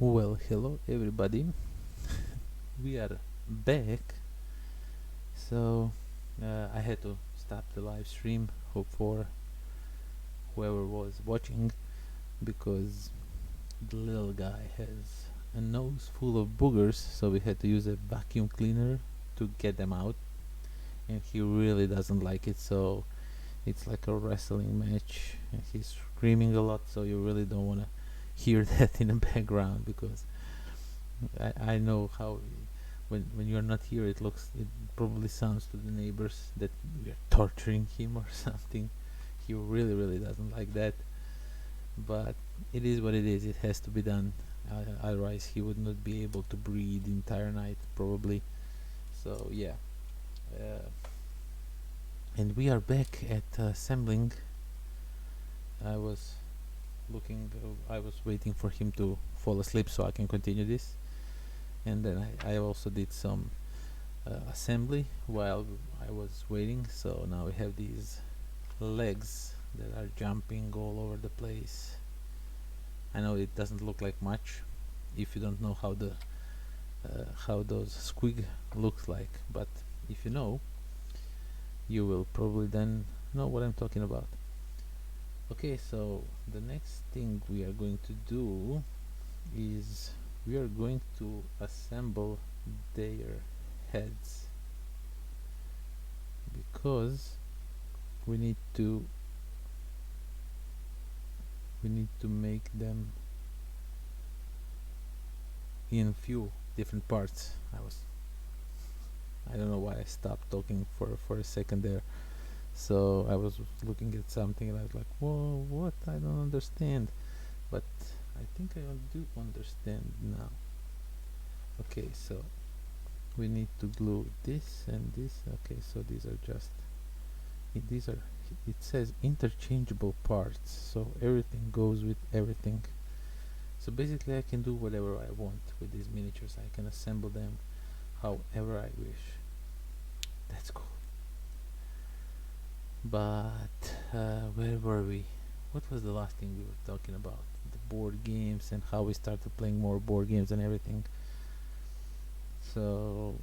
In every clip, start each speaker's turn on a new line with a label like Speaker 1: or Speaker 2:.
Speaker 1: Well, hello everybody. We are back. So I had to stop the live stream for whoever was watching because the little guy has a nose full of boogers, so we had to use a vacuum cleaner to get them out, and he really doesn't like it. So it's like a wrestling match, and he's screaming a lot. So you really don't want to hear that in the background because I know how when you're not here it probably sounds to the neighbors that we are torturing him or something. He really doesn't like that, but it is what it is. It has to be done. Otherwise he would not be able to breathe the entire night probably. So yeah, uh, and we are back at assembling. I was I was waiting for him to fall asleep so I can continue this, and then I also did some assembly while I was waiting. So now we have these legs that are jumping all over the place. I know it doesn't look like much if you don't know how those squig looks like, but if you know, you will probably then know what I'm talking about. Okay, so the next thing we are going to do is we are going to assemble their heads because we need to make them in few different parts. I don't know why I stopped talking for a second there. So I was looking at something and I was like, whoa, what? I don't understand. But I think I do understand now. Okay, so we need to glue this and this. Okay, so these are just these are, it says interchangeable parts, so everything goes with everything. So basically I can do whatever I want with these miniatures. I can assemble them however I wish. That's cool. But where were we? What was the last thing we were talking about? The board games and how we started playing more board games and everything. So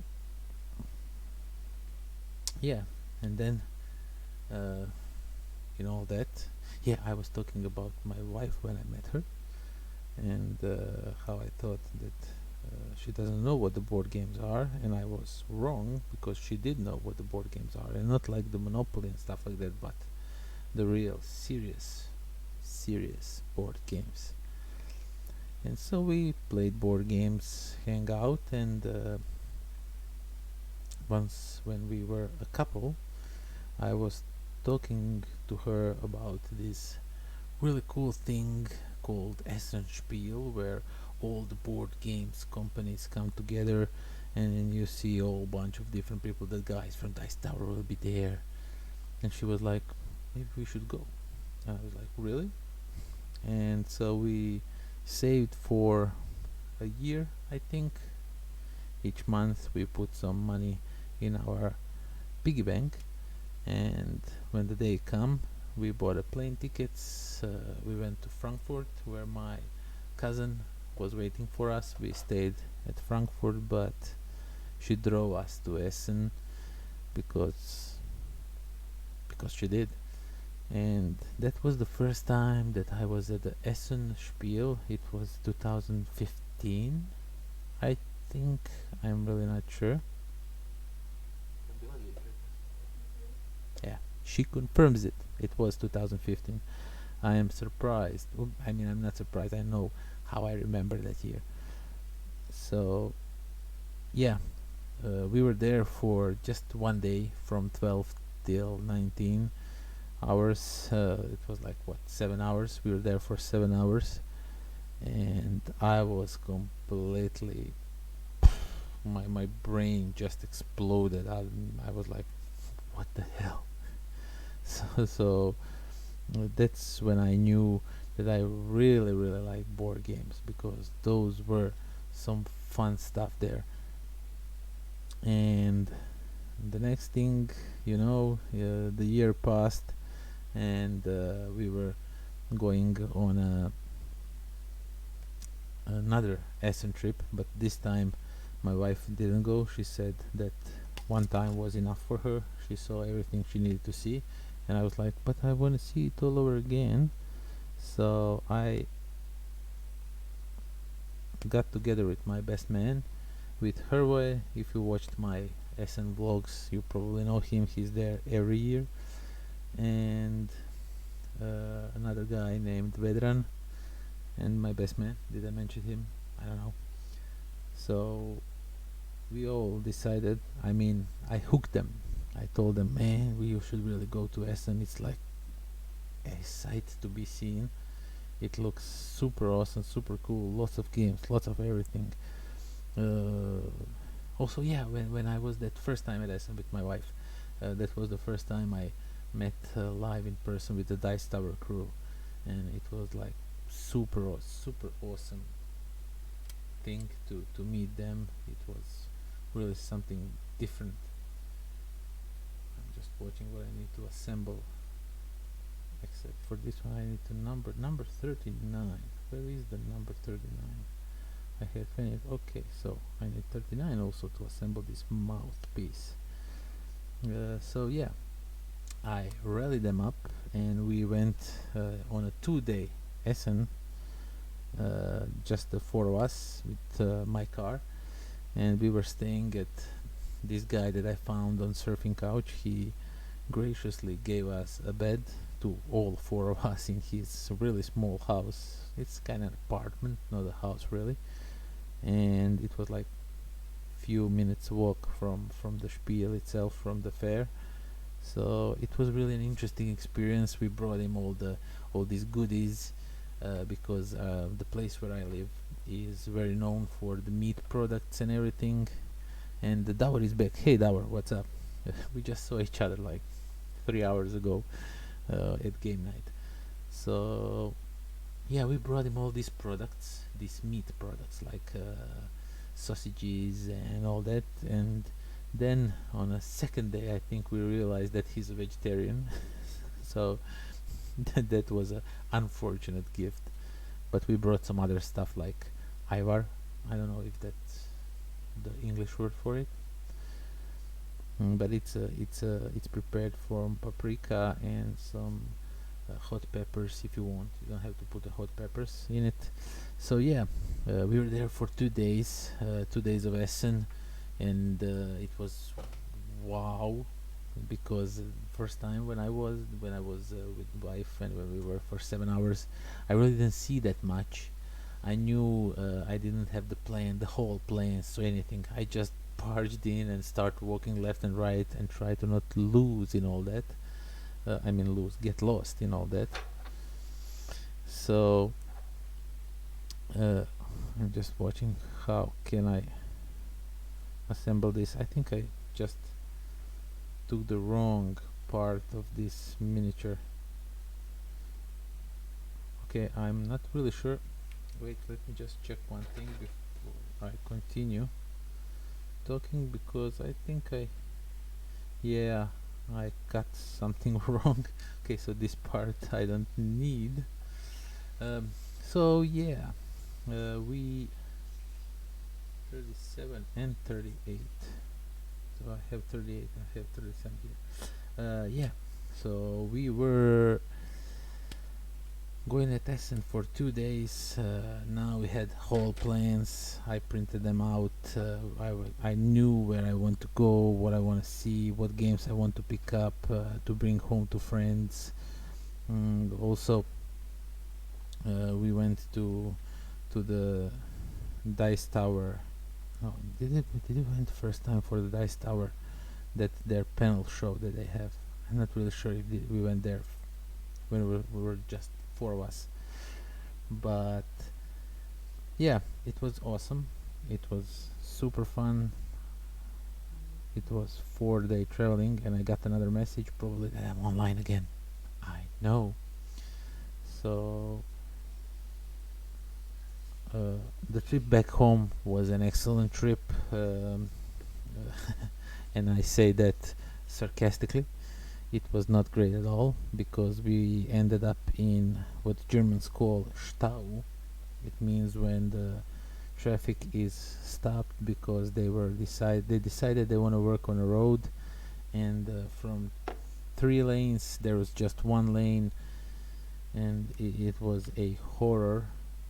Speaker 1: yeah, and then all that. Yeah, I was talking about my wife when I met her, and how I thought that she doesn't know what the board games are, and I was wrong because she did know what the board games are, and not like the Monopoly and stuff like that, but the real serious board games. And so we played board games, hang out, and once when we were a couple, I was talking to her about this really cool thing called Essence where all the board games companies come together, and then you see a whole bunch of different people. The guys from Dice Tower will be there, and she was like, maybe we should go. And I was like, really? And so we saved for a year, I think. Each month we put some money in our piggy bank, and when the day come, we bought a plane tickets. We went to Frankfurt where my cousin was waiting for us. We stayed at Frankfurt, but she drove us to Essen because she did. And that was the first time that I was at the Essen Spiel. It was 2015, I think. I'm really not sure. Yeah, she confirms it. It was 2015. I am surprised. I mean, I'm not surprised. I know how I remember that year. So, yeah, we were there for just one day from 12 till 19 hours. It was like, what, 7 hours? We were there for 7 hours. And I was completely. My brain just exploded. I was like, what the hell? So that's when I knew that I really like board games because those were some fun stuff there. And the next thing, the year passed, and we were going on another Essen trip, but this time my wife didn't go. She said that one time was enough for her. She saw everything she needed to see, and I was like, but I want to see it all over again. So I got together with my best man, with Herwe. If you watched my Essen vlogs, you probably know him. He's there every year, and another guy named Vedran, and my best man. Did I mention him? I don't know. So we all decided. I mean, I hooked them. I told them, man, we should really go to Essen. It's like a sight to be seen. It looks super awesome, super cool. Lots of games, lots of everything. Uh, Also, yeah, when I was that first time at Essen with my wife, that was the first time I met live in person with the Dice Tower crew, and it was like super awesome thing to meet them. It was really something different. I'm just watching what I need to assemble. Except for this one, I need to number 39. Where is the number 39? I have 20. Okay, so I need 39 also to assemble this mouthpiece. So yeah, I rallied them up, and we went on a 2-day Essen, just the four of us with my car, and we were staying at this guy that I found on Surfing Couch. He graciously gave us a bed to all four of us in his really small house. It's kind of an apartment, not a house really, and it was like few minutes walk from the Spiel itself, from the fair. So it was really an interesting experience. We brought him all these goodies, because the place where I live is very known for the meat products and everything. And the Dower is back. Hey Dower, what's up? We just saw each other like 3 hours ago at game night. So yeah, we brought him all these products, these meat products like sausages and all that. And then on a second day, I think we realized that he's a vegetarian. So that was a unfortunate gift. But we brought some other stuff like Ivar. I don't know if that's the English word for it. But it's prepared from paprika and some hot peppers. If you want, you don't have to put the hot peppers in it. So yeah, we were there for 2 days, 2 days of Essen, and it was wow, because first time when I was with wife, and when we were for 7 hours, I really didn't see that much. I knew I didn't have the whole plan, so anything. I just barged in and start walking left and right and try to not lose in all that. I mean, get lost in all that. So I'm just watching how can I assemble this. I think I just took the wrong part of this miniature. Okay, I'm not really sure. Wait, let me just check one thing before I continue talking, because I think yeah, I got something wrong. Okay, so this part I don't need. So yeah, we 37 and 38. So I have 38. I have 37 here. Yeah. So we were going at Essen for 2 days. Now we had whole plans. I printed them out. I knew where I want to go, what I want to see, what games I want to pick up to bring home to friends. Also, we went to the Dice Tower. No, did we went first time for the Dice Tower? That their panel show that they have. I'm not really sure if we went there when we were just four of us. But yeah, it was awesome. It was super fun. It was 4-day traveling, and I got another message probably that I'm online again. I know. So the trip back home was an excellent trip, and I say that sarcastically. It was not great at all, because we ended up in what Germans call Stau, It means when the traffic is stopped because they decided they want to work on a road, and from 3 lanes there was just 1 lane, and it was a horror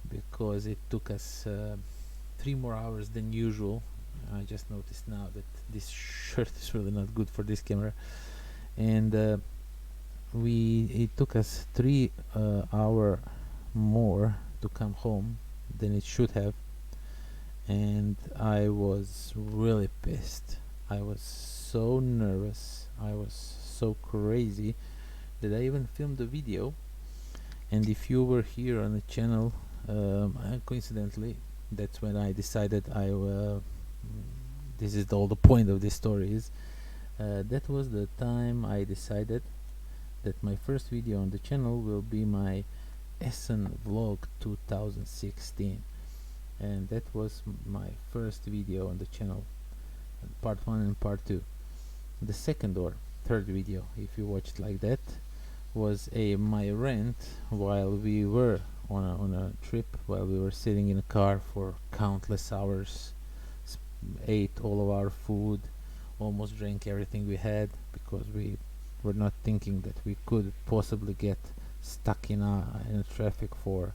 Speaker 1: because it took us 3 more hours than usual. I just noticed now that this shirt is really not good for this camera, and we it took us 3 hour more to come home than it should have, and I was really pissed. I was so nervous. I was so crazy that I even filmed a video. And if you were here on the channel, coincidentally, that's when I decided this is all the point of this story is. That was the time I decided that my first video on the channel will be my Essen vlog 2016, and that was my first video on the channel, part 1 and part 2. The second or third video, if you watch it like that, was my rant while we were on a trip, while we were sitting in a car for countless hours, ate all of our food, almost drank everything we had because we were not thinking that we could possibly get stuck in a traffic for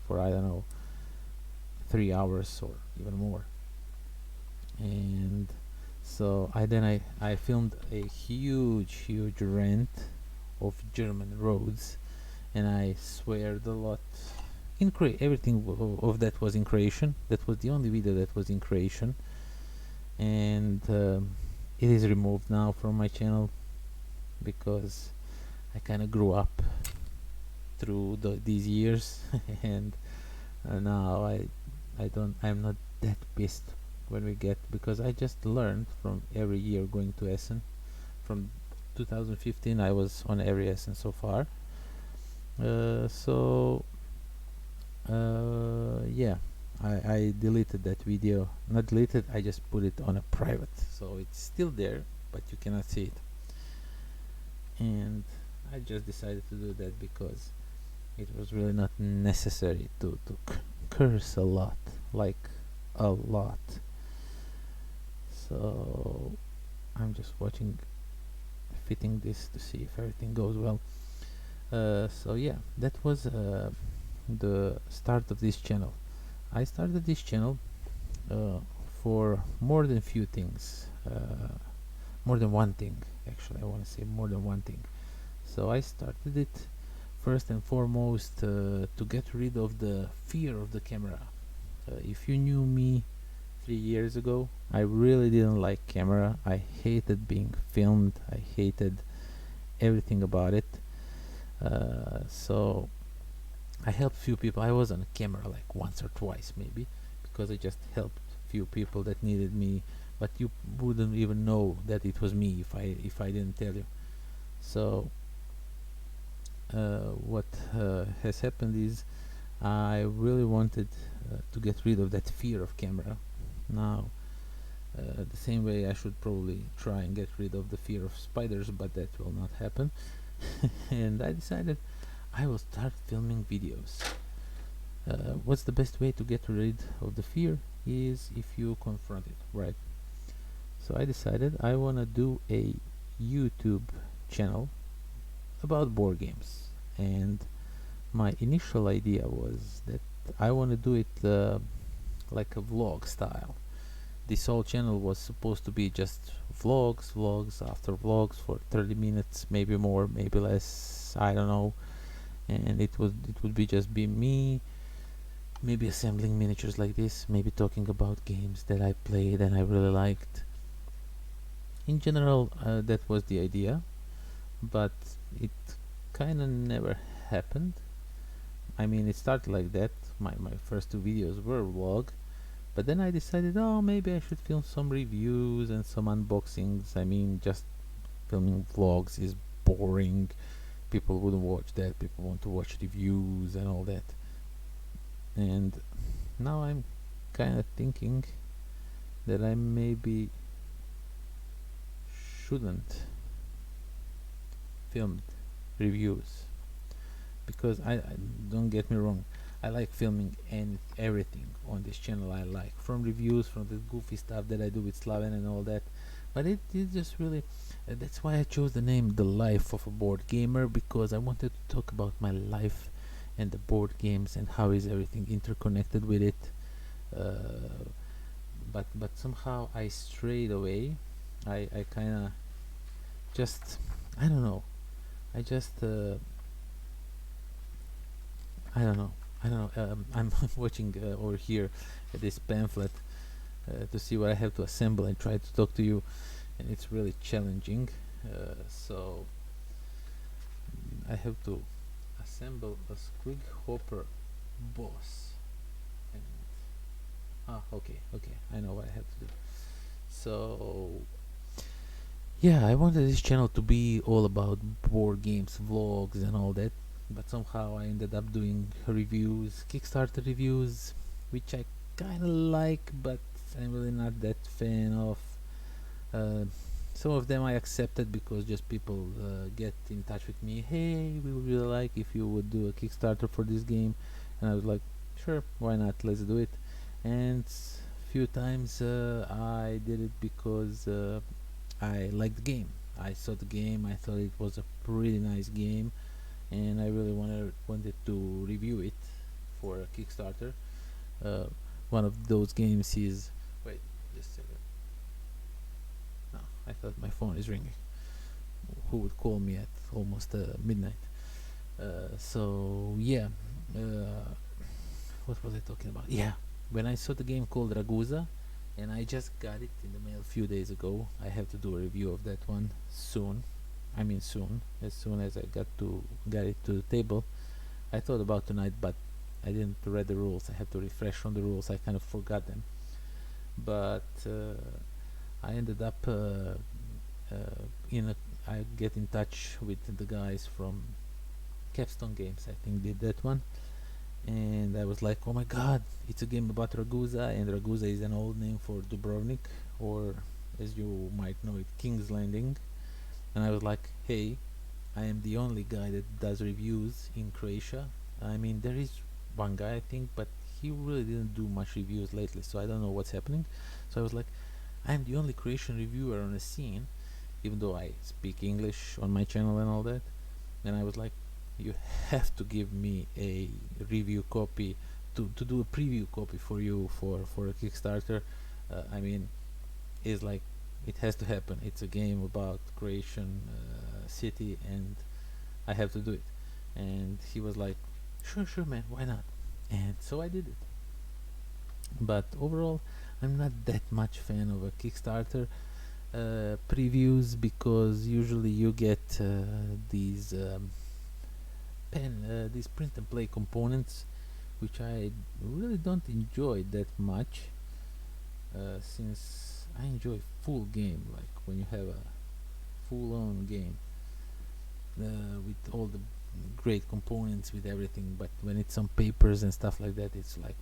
Speaker 1: I don't know 3 hours or even more. And so I filmed a huge rant of German roads, and I swear a lot. Everything of that was in Croatian. That was the only video that was in Croatian, and it is removed now from my channel because I kind of grew up through these years, and now I'm not that pissed when we get, because I just learned from every year going to Essen. From 2015 I was on every Essen so far. Yeah, I deleted that video. Not deleted, I just put it on a private, so it's still there but you cannot see it. And I just decided to do that because it was really not necessary to curse a lot, like a lot. So I'm just fitting this to see if everything goes well. So yeah, that was the start of this channel. I started this channel for more than few things, more than one thing actually. I want to say more than one thing. So I started it first and foremost to get rid of the fear of the camera. If you knew me 3 years ago, I really didn't like camera. I hated being filmed. I hated everything about it. So I helped few people. I was on a camera like once or twice maybe, because I just helped few people that needed me, but you wouldn't even know that it was me if I didn't tell you. So what has happened is I really wanted to get rid of that fear of camera. Now the same way I should probably try and get rid of the fear of spiders, but that will not happen. And I decided I will start filming videos. What's the best way to get rid of the fear is if you confront it, right? So I decided I want to do a YouTube channel about board games, and my initial idea was that I want to do it like a vlog style. This whole channel was supposed to be just vlogs after vlogs for 30 minutes, maybe more, maybe less, I don't know. And it would be me, maybe assembling miniatures like this, maybe talking about games that I played and I really liked. In general, that was the idea, but it kind of never happened. I mean, it started like that. My first 2 videos were vlog, but then I decided, oh, maybe I should film some reviews and some unboxings. I mean, just filming vlogs is boring. People wouldn't watch that. People want to watch reviews and all that. And now I'm kind of thinking that I maybe shouldn't film reviews, because I don't get me wrong, I like filming and everything on this channel. I like from reviews, from the goofy stuff that I do with Slaven and all that. But it just really, that's why I chose the name The Life of a Board Gamer, because I wanted to talk about my life and the board games and how is everything interconnected with it. Uh, but somehow I strayed away. I kind of just, I don't know. I just I don't know. I don't know. I'm watching over here this pamphlet to see what I have to assemble and try to talk to you, and it's really challenging. So I have to assemble a squig hopper boss. And okay. I know what I have to do. So yeah, I wanted this channel to be all about board games, vlogs, and all that, but somehow I ended up doing reviews, Kickstarter reviews, which I kind of like, but I'm really not that fan of. Uh, some of them I accepted because just people get in touch with me. Hey, we would really like if you would do a Kickstarter for this game, and I was like, sure, why not? Let's do it. And few times I did it because I liked the game. I saw the game. I thought it was a pretty nice game, and I really wanted to review it for a Kickstarter. Uh, One of those games is, wait, just a second. No, I thought my phone is ringing. Who would call me at almost midnight? So yeah, uh, what was I talking about? Yeah, when I saw the game called Ragusa, and I just got it in the mail a few days ago. I have to do a review of that one soon. I mean soon, as soon as I got it to the table. I thought about tonight, but I didn't read the rules. I have to refresh on the rules. I kind of forgot them. But I ended up in a. I get in touch with the guys from Capstone Games. I think did that one, and I was like, oh my god, it's a game about Ragusa, and Ragusa is an old name for Dubrovnik, or as you might know it, King's Landing. And I was like, hey, I am the only guy that does reviews in Croatia. I mean, there is one guy I think, but he really didn't do much reviews lately, so I don't know what's happening. So I was like, I'm the only Croatian reviewer on the scene, even though I speak English on my channel and all that. And I was like, you have to give me a review copy to do a preview copy for you for a Kickstarter. I mean, it's like it has to happen. It's a game about Croatian city, and I have to do it. And he was like, sure, man, why not? And so I did it. But overall, I'm not that much fan of a Kickstarter previews, because usually you get these print and play components, which I really don't enjoy that much, since I enjoy full game, like when you have a full-on game with all the great components, with everything. But when it's on papers and stuff like that, it's like,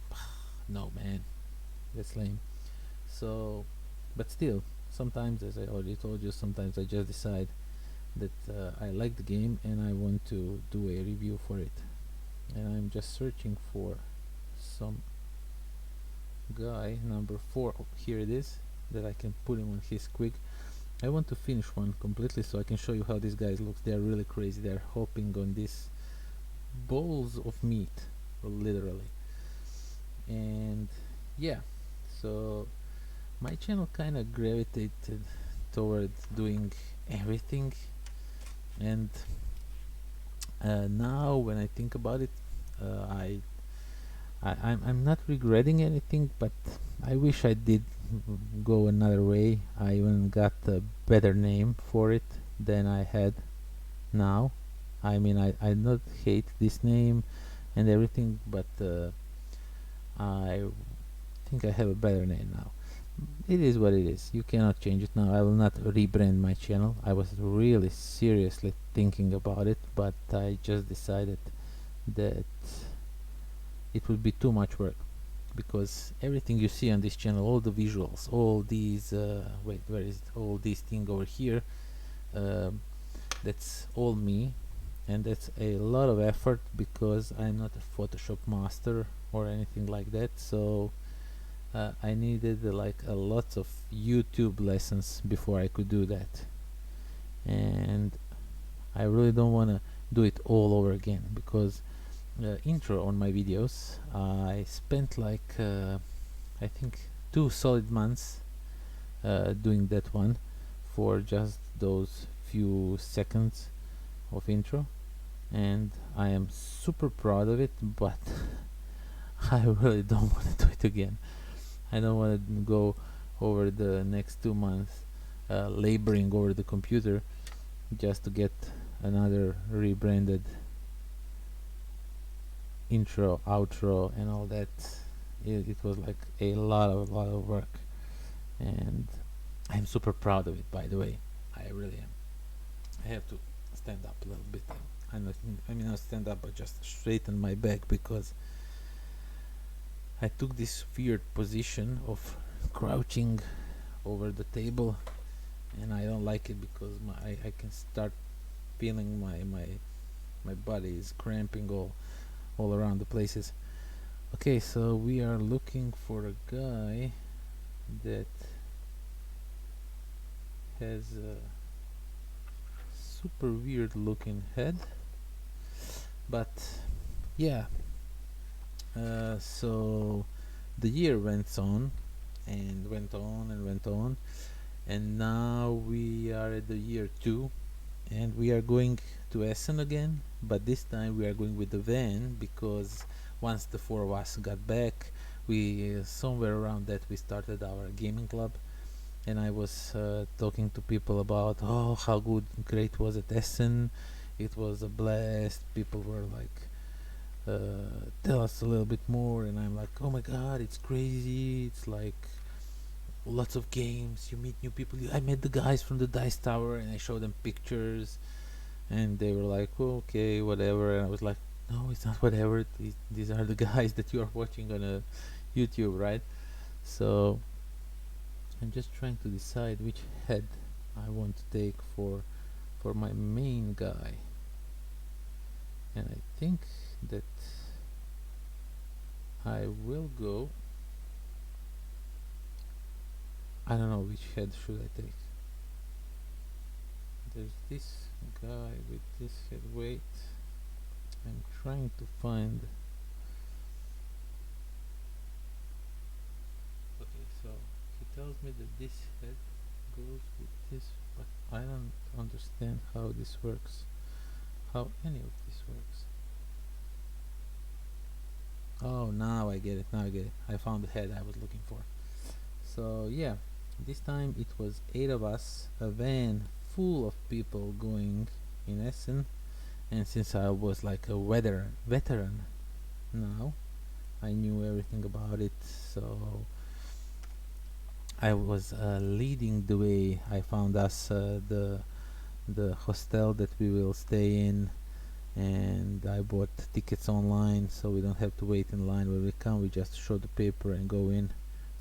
Speaker 1: no, man, that's lame. So, but still, sometimes, as I already told you, sometimes I just decide that I like the game and I want to do a review for it. And I'm just searching for some guy, number 4. Oh, here it is, that I can put him on his quick. I want to finish one completely so I can show you how these guys look. They're really crazy. They're hopping on these bowls of meat, literally. And yeah, so my channel kind of gravitated toward doing everything, and now when I think about it, I'm not regretting anything, but I wish I did go another way. I even got a better name for it than I had now. I mean, I not hate this name and everything, but I think I have a better name now. It is what it is. You cannot change it now. I will not rebrand my channel. I was really seriously thinking about it, but I just decided that it would be too much work, because everything you see on this channel, all the visuals, all these wait, where is it? All these thing over here, that's all me. and that's a lot of effort because I'm not a Photoshop master or anything like that. So I needed like a lot of YouTube lessons before I could do that, and I really don't want to do it all over again because intro on my videos I spent like I think 2 solid months doing that one for just those few seconds of intro, and I am super proud of it, but I really don't want to do it again. I don't want to go over the next 2 months laboring over the computer just to get another rebranded intro, outro, and all that. It was like a lot of work, and I'm super proud of it. By the way, I really am. I have to stand up a little bit. I mean, not stand up, but just straighten my back because I took this weird position of crouching over the table, and I don't like it because I can start feeling my body is cramping all around the places. Okay, so we are looking for a guy that has a super weird looking head, but yeah. So the year went on and went on and went on, and now we are at the year 2, and we are going to Essen again, but this time we are going with the van because once the four of us got back, we somewhere around that we started our gaming club, and I was talking to people about how great was it Essen. It was a blast. People were like, tell us a little bit more, and I'm like, oh my god, it's crazy. It's like lots of games. You meet new people. I met the guys from the Dice Tower, and I showed them pictures, and they were like, oh, okay, whatever. And I was like, no, it's not whatever. These are the guys that you are watching on YouTube, right? So I'm just trying to decide which head I want to take for my main guy, and I think that I will go. I don't know which head should I take. There's this guy with this head. Wait, I'm trying to find. Okay, so he tells me that this head goes with this, but I don't understand how this works. How any of this works. Oh, now I get it. Now I get it. I found the head I was looking for. So yeah, this time it was 8 of us, a van full of people going in Essen, and since I was like a veteran now, I knew everything about it. So I was leading the way. I found us the hostel that we will stay in, and I bought tickets online so we don't have to wait in line when we come. We just show the paper and go in,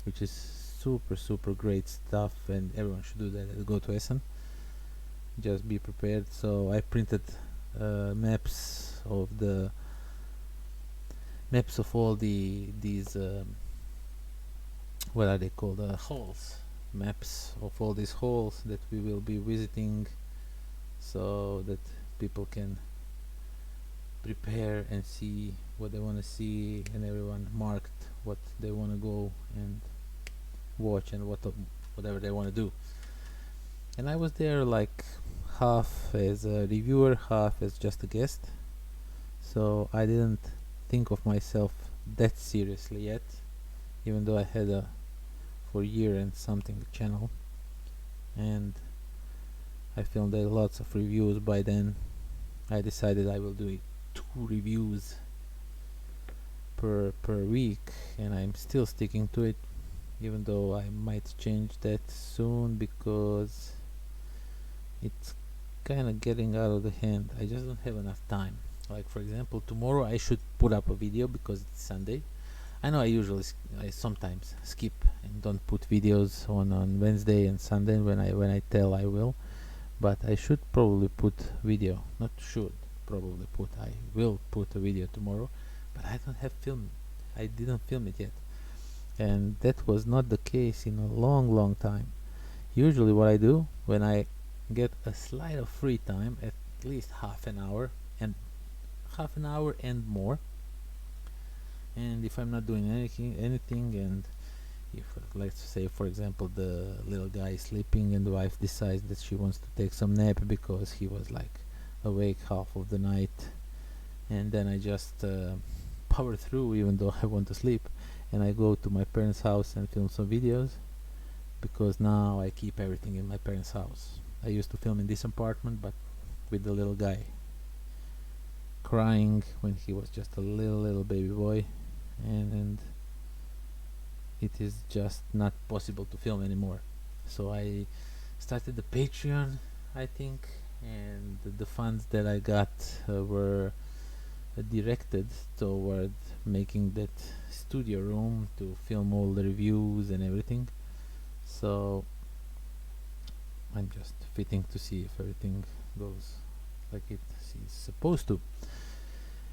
Speaker 1: which is super great stuff, and everyone should do that. Go to Essen, just be prepared. So I printed maps of all these what are they called, halls, maps of all these halls that we will be visiting, so that people can prepare and see what they want to see, and everyone marked what they want to go and watch and whatever they want to do. And I was there like half as a reviewer, half as just a guest, so I didn't think of myself that seriously yet, even though I had a for a year and something channel, and I filmed lots of reviews. By then I decided I will do it 2 reviews per week, and I'm still sticking to it, even though I might change that soon because it's kind of getting out of the hand. I just don't have enough time. Like for example, tomorrow I should put up a video because it's Sunday. I know I sometimes skip and don't put videos on Wednesday and Sunday when I tell I will, but I should probably put video. Not should, probably put. I will put a video tomorrow, but I don't have film. I didn't film it yet, and that was not the case in a long, long time. Usually, what I do when I get a slight of free time, at least and half an hour and more, and if I'm not doing anything, and if let's say for example the little guy is sleeping and the wife decides that she wants to take some nap because he was like awake half of the night, and then I just power through even though I want to sleep, and I go to my parents' house and film some videos, because now I keep everything in my parents' house. I used to film in this apartment, but with the little guy crying when he was just a little baby boy, and it is just not possible to film anymore. So I started the Patreon, I think, and the funds that I got were directed toward making that studio room to film all the reviews and everything. So I'm just fitting to see if everything goes like it is supposed to.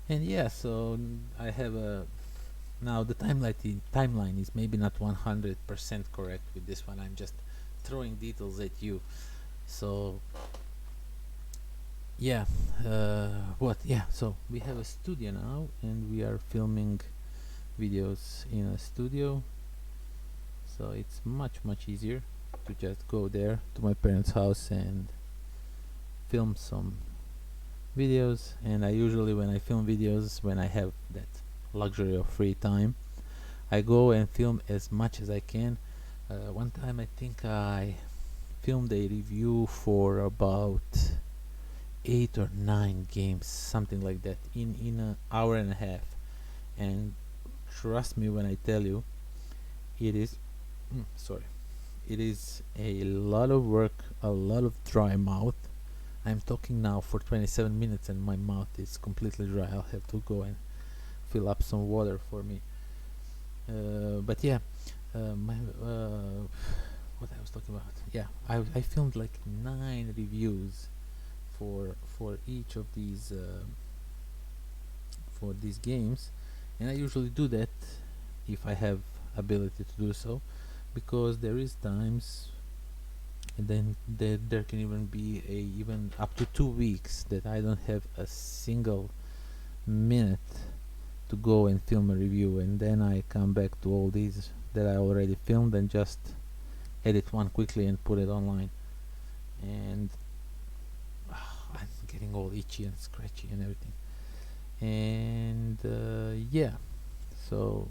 Speaker 1: And yeah, so I have a now the timeline is maybe not 100% correct with this one. I'm just throwing details at you. So yeah, so we have a studio now, and we are filming videos in a studio. So it's much easier to just go there to my parents' house and film some videos. And I usually, when I film videos, when I have that luxury of free time, I go and film as much as I can. One time I think I filmed a review for about 8 or 9 games, something like that, in an hour and a half. And trust me when I tell you, it is sorry, it is a lot of work, a lot of dry mouth. I'm talking now for 27 minutes and my mouth is completely dry. I'll have to go and fill up some water for me. But yeah, what I was talking about. Yeah, I filmed like 9 reviews for each of these for these games, and I usually do that if I have ability to do so, because there is times, and then there can even be even up to 2 weeks that I don't have a single minute to go and film a review, and then I come back to all these that I already filmed and just edit one quickly and put it online. And I'm getting all itchy and scratchy and everything. And yeah, so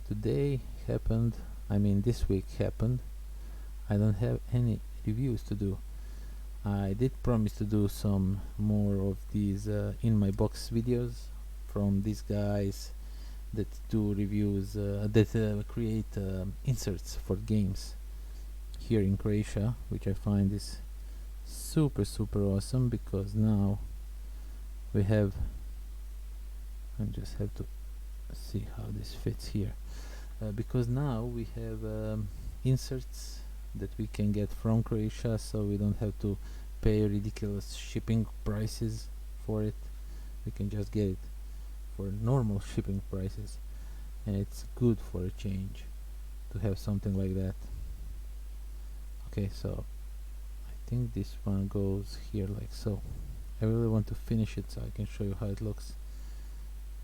Speaker 1: today happened, I mean this week happened, I don't have any reviews to do. I did promise to do some more of these in my box videos from these guys that do reviews, that create inserts for games here in Croatia, which I find is super awesome, because now we have, I just have to see how this fits here, because now we have inserts that we can get from Croatia, so we don't have to pay ridiculous shipping prices for it. We can just get it for normal shipping prices, and it's good for a change to have something like that. Okay, so I think this one goes here like so. I really want to finish it so I can show you how it looks.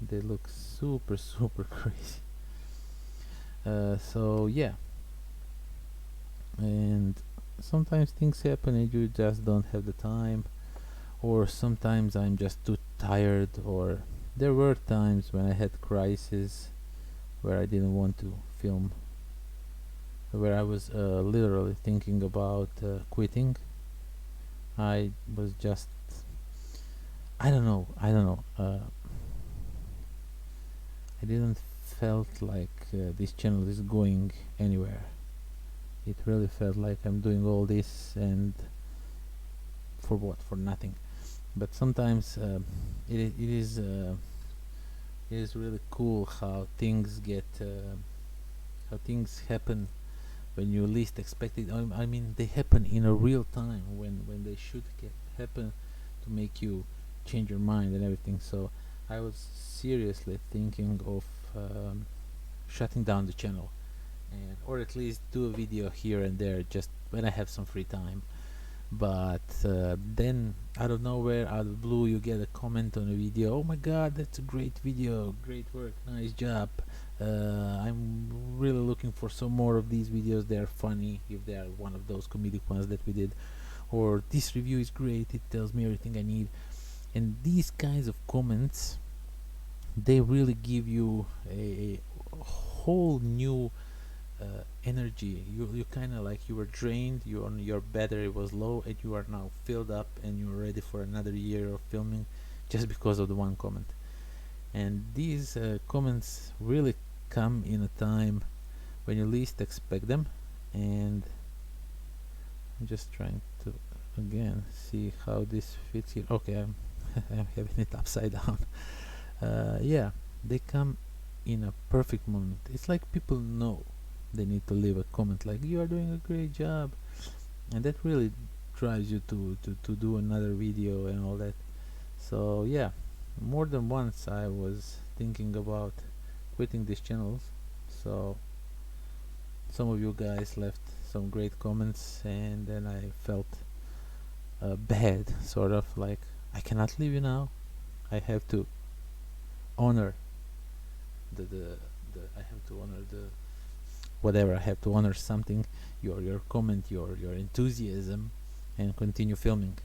Speaker 1: They look super crazy. So yeah, and sometimes things happen and you just don't have the time, or sometimes I'm just too tired, or there were times when I had crises where I didn't want to film, where I was literally thinking about quitting. I was just, I don't know, I didn't felt like this channel is going anywhere. It really felt like I'm doing all this and for what? For nothing. But sometimes it is really cool how things get how things happen when you least expect it. I mean, they happen in a real time when they should happen to make you change your mind and everything. So I was seriously thinking of shutting down the channel, and or at least do a video here and there just when I have some free time. But then out of nowhere, out of the blue, you get a comment on a video. Oh my god, that's a great video, great work, nice job. I'm really looking for some more of these videos. They're funny, if they are one of those comedic ones that we did. Or this review is great, it tells me everything I need. And these kinds of comments, they really give you a whole new energy. You kind of like, you were drained, your battery was low, and you are now filled up, and you're ready for another year of filming, just because of the one comment. And these comments really come in a time when you least expect them. And I'm just trying to again see how this fits here. Okay, I'm having it upside down. Yeah, they come in a perfect moment. It's like people know they need to leave a comment like, you are doing a great job, and that really drives you to do another video and all that. So yeah, more than once I was thinking about quitting these channels. So some of you guys left some great comments, and then I felt bad, sort of like, I cannot leave you now. I have to honor the I have to honor the whatever. I have to honor something, your comment, your enthusiasm, and continue filming.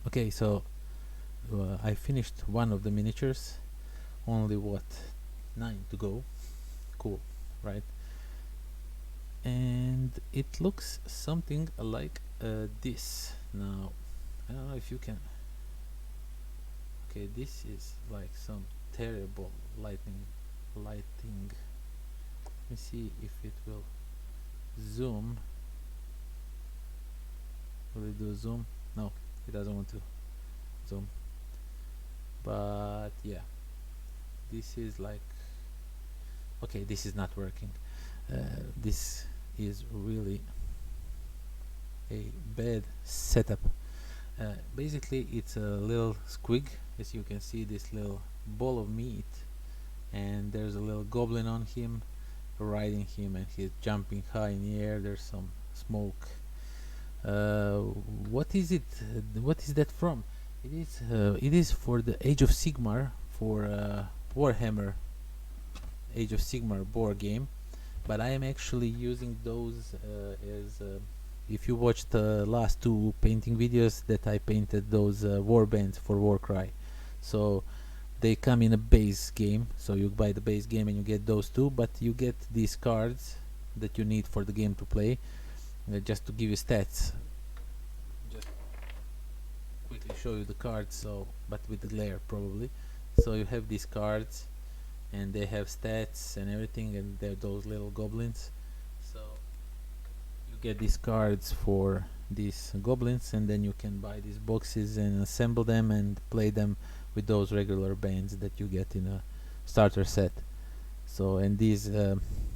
Speaker 1: Okay, so I finished one of the miniatures. Only what, 9 to go. Cool, right? And it looks something like this. Now I don't know if you can. Okay, this is like some terrible lighting. Let me see if it will zoom. Will it do zoom? No, it doesn't want to zoom. But yeah, this is like, okay, this is not working. This is really a bad setup. Basically, it's a little squig, as you can see, this little ball of meat, and there's a little goblin on him, riding him, and he's jumping high in the air. There's some smoke. What is it? What is that from? It is for the Age of Sigmar, for Warhammer Age of Sigmar board game. But I am actually using those as if you watched the last 2 painting videos that I painted, those war bands for Warcry. So they come in a base game, so you buy the base game and you get those 2, but you get these cards that you need for the game to play, just to give you stats. Just quickly show you the cards, so but with the glare probably. So you have these cards, and they have stats and everything, and they're those little goblins. So you get these cards for these goblins, and then you can buy these boxes and assemble them and play them with those regular bands that you get in a starter set. So, and these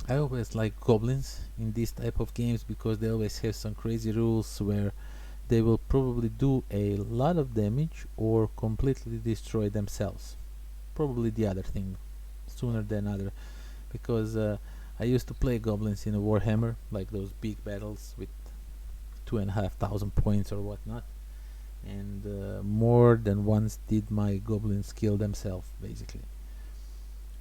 Speaker 1: I always like goblins in these type of games, because they always have some crazy rules where they will probably do a lot of damage or completely destroy themselves. Probably the other thing, sooner than other, because I used to play goblins in a Warhammer, like those big battles with 2,500 points or whatnot, and more than once did my goblins kill themselves. Basically,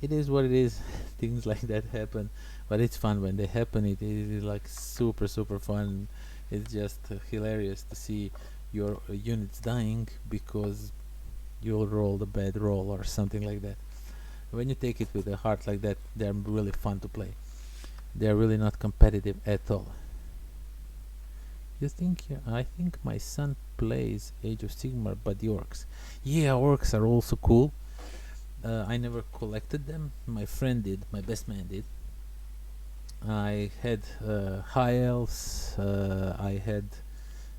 Speaker 1: it is what it is. Things like that happen, but it's fun when they happen. It is like super fun. It's just hilarious to see your units dying because you'll roll the bad roll or something like that. When you take it with a heart like that, they're really fun to play. They're really not competitive at all. You think? I think my son plays Age of Sigmar, but the orcs. Yeah, orcs are also cool. I never collected them. My friend did. My best man did. I had high elves. I had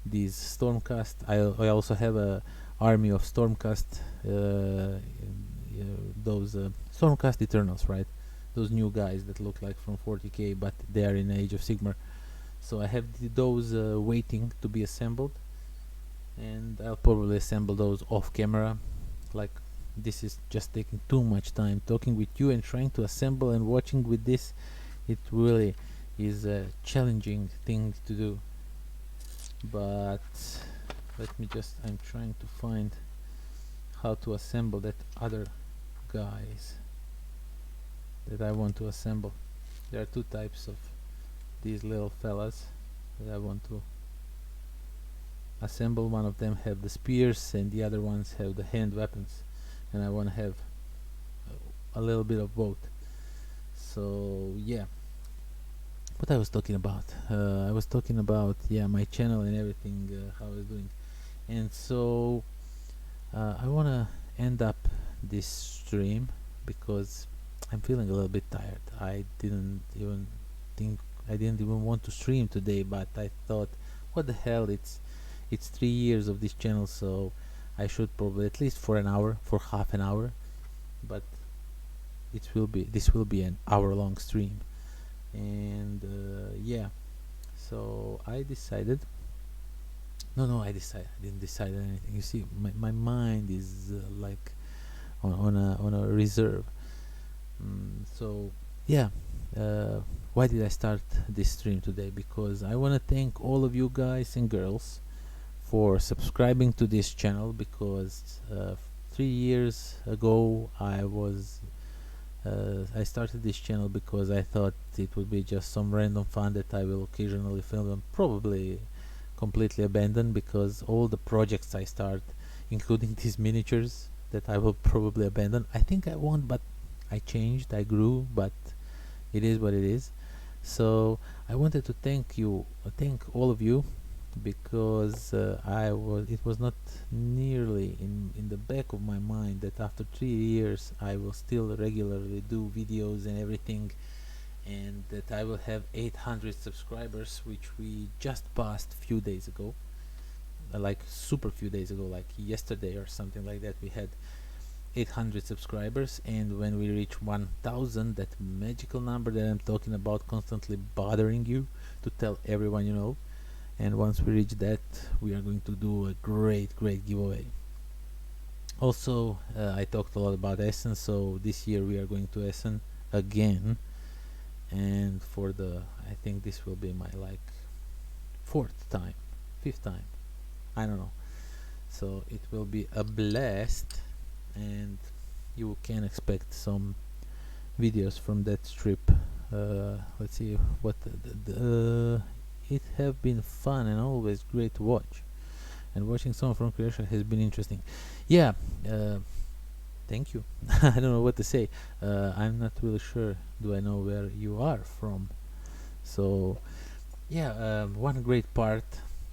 Speaker 1: these stormcast. I also have a army of stormcast. Those stormcast Eternals, right? Those new guys that look like from 40k, but they are in Age of Sigmar. So I have those waiting to be assembled. and I'll probably assemble those off camera. Like, this is just taking too much time talking with you and trying to assemble and watching with this. It really is a challenging thing to do. But let me just, I'm trying to find how to assemble that other guys that I want to assemble. There are two types of these little fellas that I want to assemble. One of them have the spears and the other ones have the hand weapons, and I want to have a little bit of both. So yeah, what I was talking about, I was talking about, yeah, my channel and everything, how I was doing. And so I want to end up this stream because I'm feeling a little bit tired. Think I didn't even want to stream today, but I thought, what the hell, it's 3 years of this channel, so I should probably at least for an hour, for half an hour, but this will be an hour-long stream. And yeah, so I decided. No, I didn't decide anything. You see, my mind is like on a reserve. So yeah, why did I start this stream today? Because I want to thank all of you guys and girls for subscribing to this channel, because 3 years ago I started this channel because I thought it would be just some random fun that I will occasionally film and probably completely abandon, because all the projects I start, including these miniatures, that I will probably abandon. I think I won't, but I changed, I grew, but it is what it is. So I wanted to thank all of you, because it was not nearly in the back of my mind that after 3 years I will still regularly do videos and everything, and that I will have 800 subscribers, which we just passed a few days ago, like super few days ago, like yesterday or something like that. We had 800 subscribers, and when we reach 1000, that magical number that I'm talking about, constantly bothering you to tell everyone you know, and once we reach that, we are going to do a great giveaway. Also, I talked a lot about Essen, so this year we are going to Essen again, and I think this will be my like fifth time, I don't know. So it will be a blast, and you can expect some videos from that trip. Let's see what it have been fun and always great to watch, and watching someone from Croatia has been interesting. Yeah, thank you. I don't know what to say. I'm not really sure, do I know where you are from. So yeah, one great part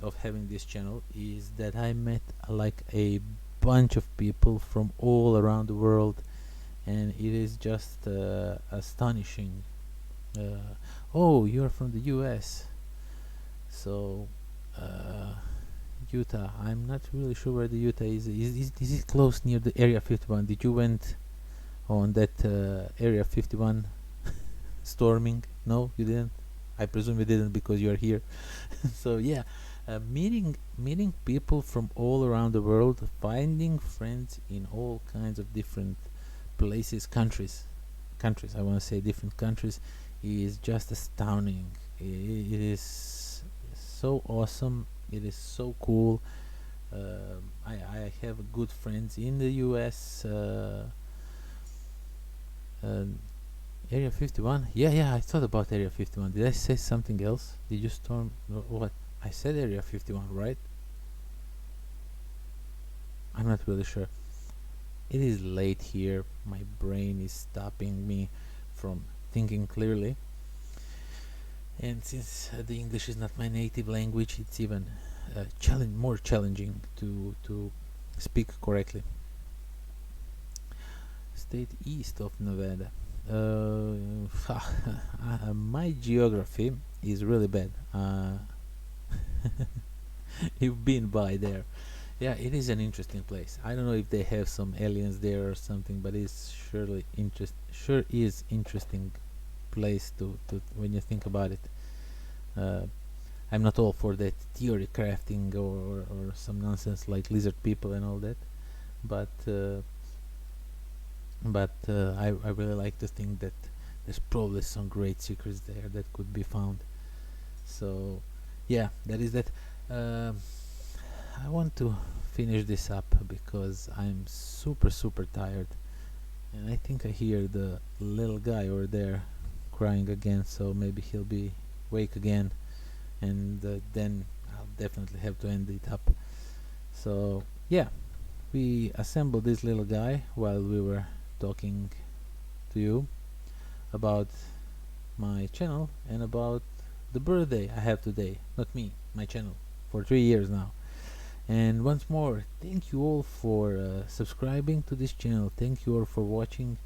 Speaker 1: of having this channel is that I met like a bunch of people from all around the world, and it is just astonishing. Oh, you're from the US. So Utah, I'm not really sure where the Utah is. Is it close near the Area 51? Did you went on that Area 51 storming? No, you didn't. I presume you didn't, because you're here. So yeah, meeting people from all around the world, finding friends in all kinds of different places, countries. I want to say different countries, is just astounding. It is so awesome. It is so cool. I have good friends in the US. Area 51. Yeah, I thought about Area 51. Did I say something else? Did you storm? What? I said Area 51, right? I'm not really sure. It is late here. My brain is stopping me from thinking clearly. And since the English is not my native language, it's even more challenging to speak correctly. State east of Nevada. My geography is really bad. You've been by there. Yeah, it is an interesting place. I don't know if they have some aliens there or something, but it's sure is interesting place to when you think about it. I'm not all for that theory crafting or some nonsense like lizard people and all that, but I really like to think that there's probably some great secrets there that could be found. So yeah, that is that. Um I want to finish this up because I'm super tired, and I think I hear the little guy over there crying again. So maybe he'll be wake again, and then I'll definitely have to end it up. So yeah, we assembled this little guy while we were talking to you about my channel and about the birthday I have today. Not me, my channel, for 3 years now. And once more, thank you all for subscribing to this channel. Thank you all for watching.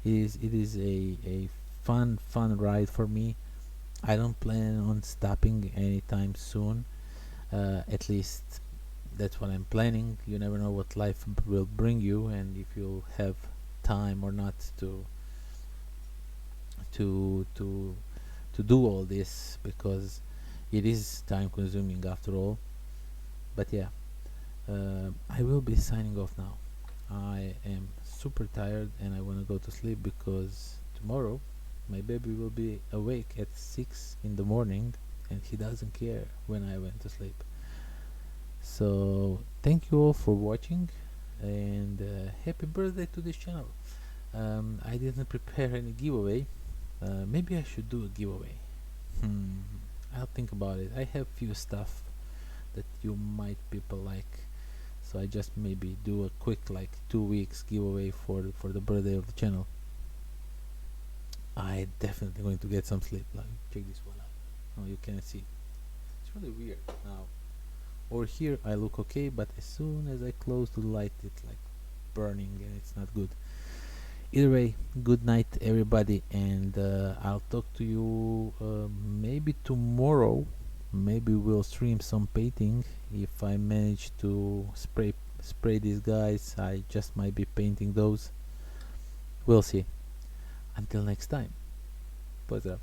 Speaker 1: It is a fun ride for me. I don't plan on stopping anytime soon. At least that's what I'm planning. You never know what life will bring you, and if you'll have time or not to to to do all this, because it is time consuming after all. But yeah, I will be signing off now. I am super tired and I want to go to sleep because tomorrow my baby will be awake at 6 in the morning and he doesn't care when I went to sleep. So thank you all for watching, and happy birthday to this channel. I didn't prepare any giveaway. Maybe I should do a giveaway. Hmm, I'll think about it. I have few stuff that you might people like, so I just maybe do a quick like 2 weeks giveaway for the birthday of the channel. I definitely going to get some sleep. Like, check this one out. Oh, you can see it's really weird now. Over here I look okay, but as soon as I close the light it's like burning and it's not good. Either way, good night everybody, and I'll talk to you maybe tomorrow. Maybe we'll stream some painting if I manage to spray these guys. I just might be painting those. We'll see. Until next time. What's up?